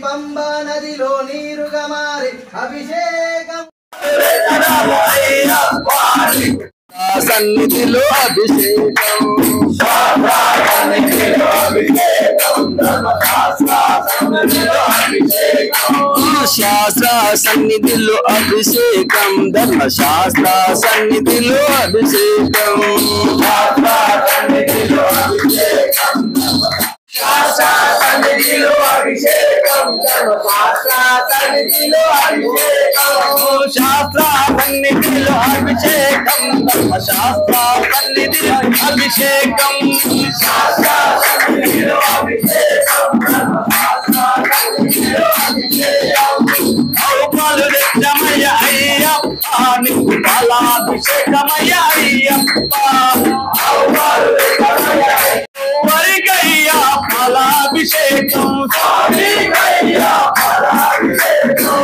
పంబా నదిలో నీరుగా మారి అభిషేకం సన్నిధిలో అభిషేకం శాస్త్ర సన్నిధిలో అభిషేకం ధర్మశాస్త్ర సన్నిధిలో అభిషేకం శాస్త్ర సన్నిధిలో అభిషేకం ధర్మశాస్త్ర సన్నిధిలో అభిషేకం శాస్త్ర సన్నిధిలో అభిషేకం ధర్మశాస్త్ర సన్నిధిలో అభిషేకం శాస్త్ర సన్నిధిలో అభిషేకం ధర్మశాస్త్ర సన్నిధిలో అభిషేకం ఔపాలు నిత్యమయ్య అయ్యప్ప నీకు పాలాభిషేకమయ్య అయ్యప్ప ఔపాలు నిత్యమయ్య వరికయ్యా పాలాభిషేకం స్వామికయ్యా పాలాభిషేకం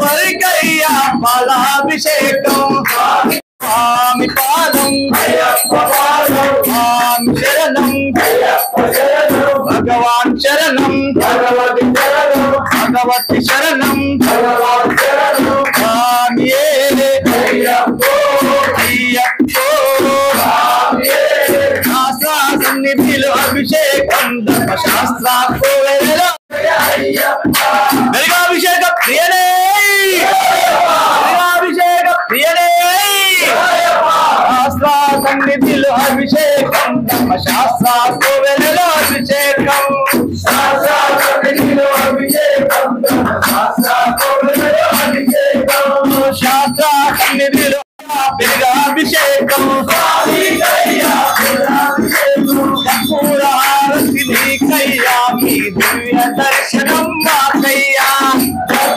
వరికయ్యా పాలాభిషేకం స్వామి పాదం అయ్యప్ప పాదం స్వామి శరణం అయ్యప్ప శరణం భగవాన్ శరణం భగవతి శరణం భగవతి శరణం భగవాన్ శరణం స్వామియే అయ్యప్పో అయ్యప్పో స్వామియే శాస్త్ర సన్నిధిలో అభిషేకం ధర్మశాస్త్ర అభిషేక ప్రియనే అభిషేక ప్రియనే శాస్త్ర సన్నిధిలో అభిషేకం ధర్మశాస్త్ర కోవెలలో అభిషేకం శాస్త్ర సన్నిధిలో అభిషేకం ధర్మశాస్త్ర కోవెలలో అభిషేకం శాస్త్ర సన్నిధిలో అభిషేకం పూరారతి నీకయ్యా మీ దివ్య దర్శనం మాకయ్యా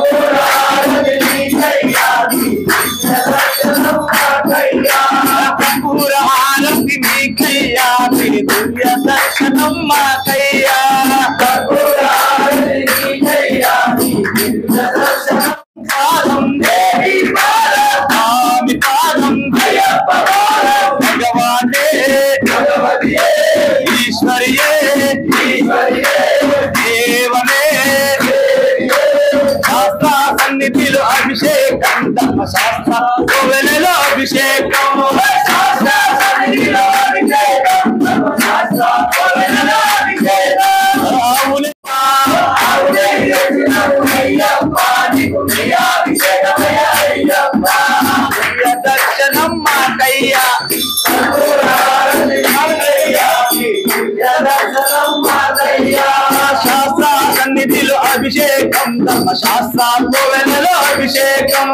పూరారతి నీకయ్యా మీ దివ్య దర్శనం మాకయ్యా పూరారతి నీకయ్యా మీ దివ్య దర్శనం మాకయ్యా పూరారతి నీకయ్యా మీ దివ్య దర్శనం పాదం దేవి పాదం పాదం అయ్యప్ప పాదం భగవానే భగవతియే ఈశ్వరియే ఈశ్వరియే దేవనే శాస్త్ర సన్నిధిలో అభిషేకం ధర్మశాస్త్ర కోవెలలో అభిషేకం శాస్త్ర సన్నిధిలో అభిషేకం ధర్మశాస్త్ర కోవెలలో అభిషేకం దర్శనం మాకయ్యా శాస్త్ర సన్నిధిలో అభిషేకం ధర్మశాస్త్ర కోవెలలో అభిషేకం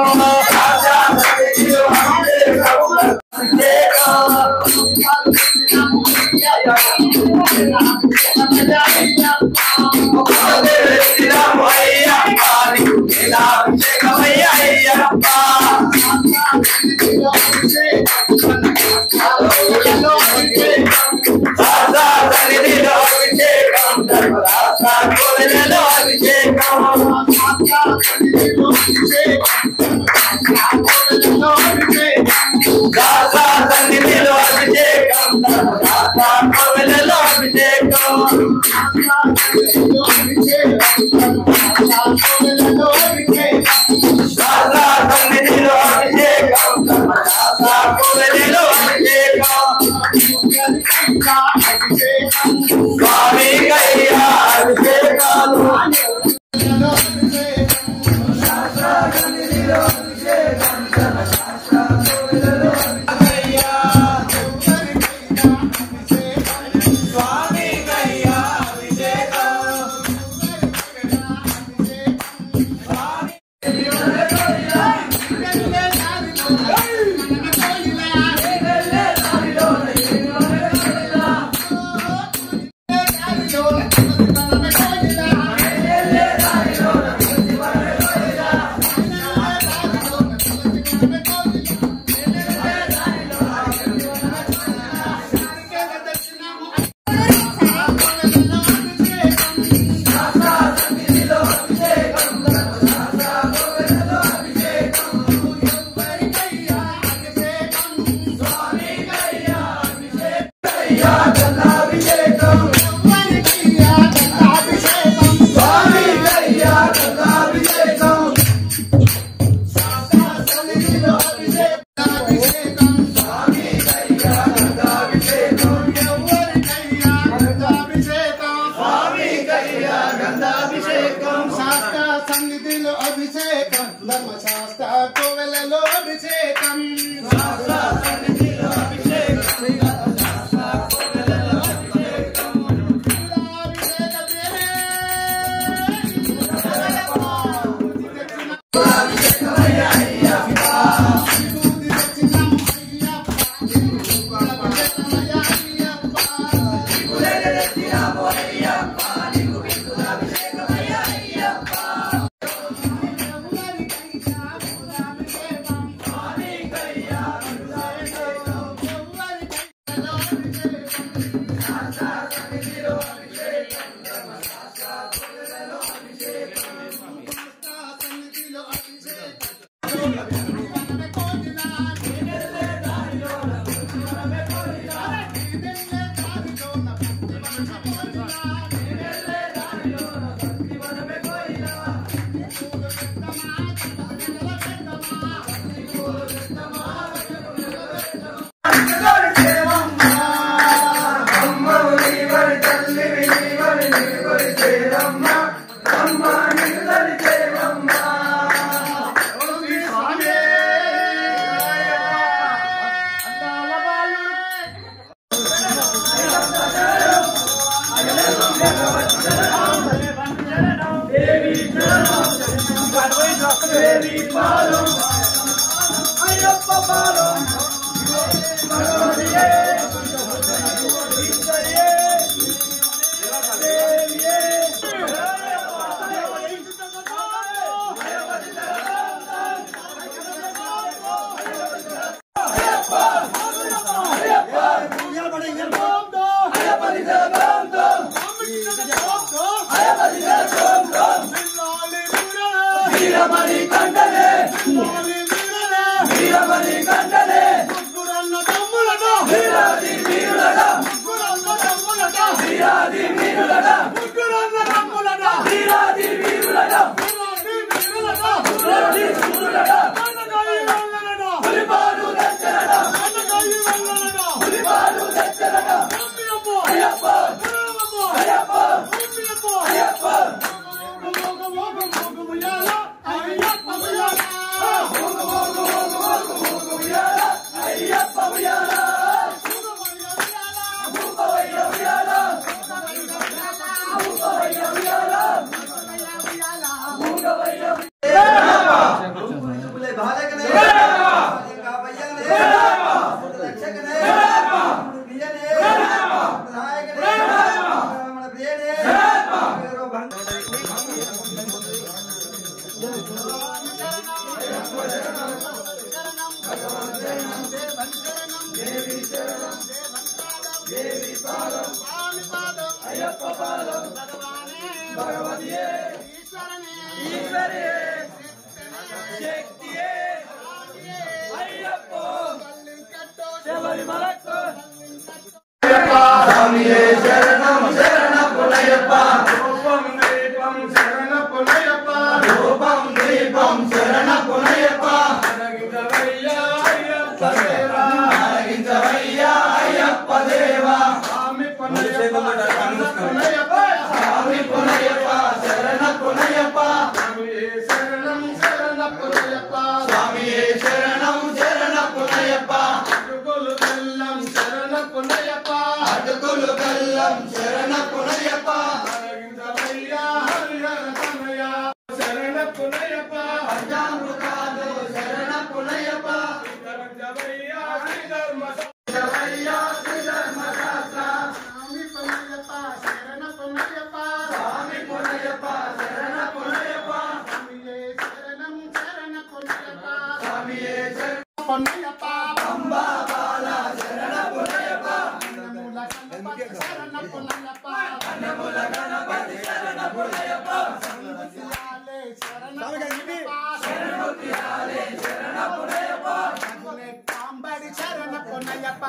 అభిషేకం ధర్మశాస్త్ర కోవెలలో అభిషేకం శరణం శరణం పొన్నయ్యప్ప పంబా బాల శరణ పొన్నయ్యప్ప శరణ పొన్నయ్యప్ప కన్నముల గణపతి శరణ పొన్నయ్యప్ప శరణముతియాలే శరణ పొన్నయ్యప్ప శరణముతియాలే శరణ పొన్నయ్యప్ప కాంబడి శరణ పొన్నయ్యప్ప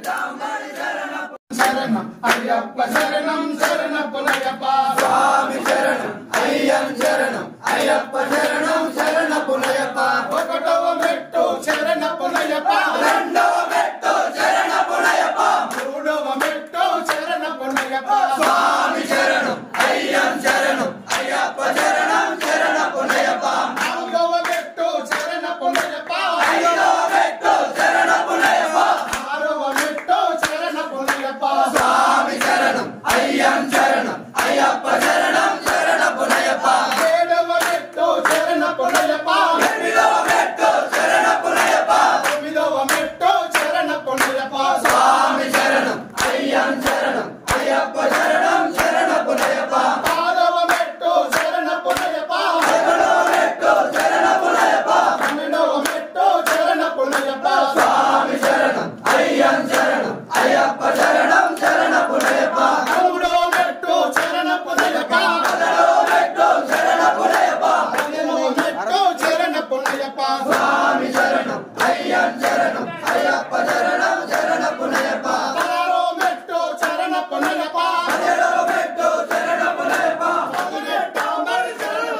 కాంబడి శరణ శరణం అయ్యప్ప శరణం శరణ పొన్నయ్యప్ప స్వామి శరణం అయ్యం శరణం అయ్యప్ప శరణం శరణ పొన్నయ్యప్ప ఒకటవ మెట్టు శరణ పొన్నయ్యప్ప రెండవ మెట్టు శరణ పొన్నయ్యప్ప మూడవ మెట్టు శరణ పొన్నయ్యప్ప స్వామి శరణం అయ్యం శరణం అయ్యప్ప శరణం శరణ పొన్నయ్యప్ప నాలుగవ మెట్టు శరణ పొన్నయ్యప్ప ఐదవ మెట్టు శరణ పొన్నయ్యప్ప ఆరవ మెట్టు శరణ పొన్నయ్యప్ప స్వామి శరణం అయ్యం శరణం అయ్యప్ప శరణం శరణ పొన్నయ్యప్ప ఏడవ మెట్టు శరణ పొన్నయ్యప్ప ఎనిమిదవ మెట్టు శరణ పొన్నయ్యప్ప తొమ్మిదవ మెట్టు శరణ పొన్నయ్యప్ప స్వామి శరణం అయ్యం శరణం అయ్యప్ప శరణం శరణ పొన్నయ్యప్ప పదవ మెట్టు శరణ పొన్నయ్యప్ప పదకొండవ మెట్టు శరణ పొన్నయ్యప్ప పన్నెండవ మెట్టు శరణ పొన్నయ్యప్ప స్వామి శరణం అయ్యం శరణం అయ్యప్ప శరణం శరణ పొన్నయ్యప్ప పదమూడవ మెట్టు శరణ పొన్నయ్యప్ప పదహారవ మెట్టు శరణ పొన్నయ్యప్ప పదిహేనవ మెట్టు శరణ పొన్నయ్యప్ప స్వామి శరణం అయ్యం శరణం అయ్యప్ప శరణం శరణ పొన్నయ్యప్ప పదహారవ మెట్టు శరణ పొన్నయ్యప్ప పదిహేడవ మెట్టు శరణ పొన్నయ్యప్ప పదిహెట్టవ మెట్టు శరణ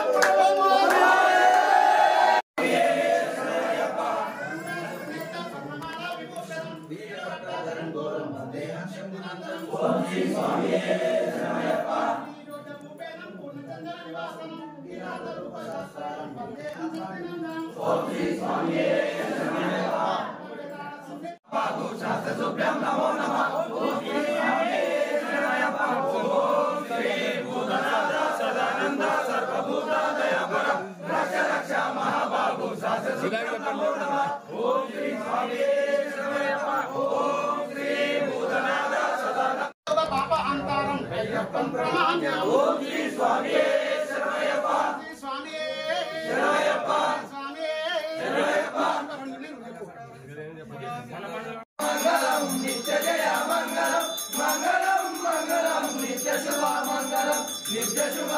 పాప అంతరం అయ్యప్పం ప్రమాణ్యం ఓం శ్రీ స్వామి శరణయ్యప్ప శ్రీ స్వామి శరణయ్యప్ప స్వామి శరణయ్యప్ప మంగళం నిత్య జయ మంగళం మంగళం మంగళం నిత్య శుభ మంగళం నిత్య శుభ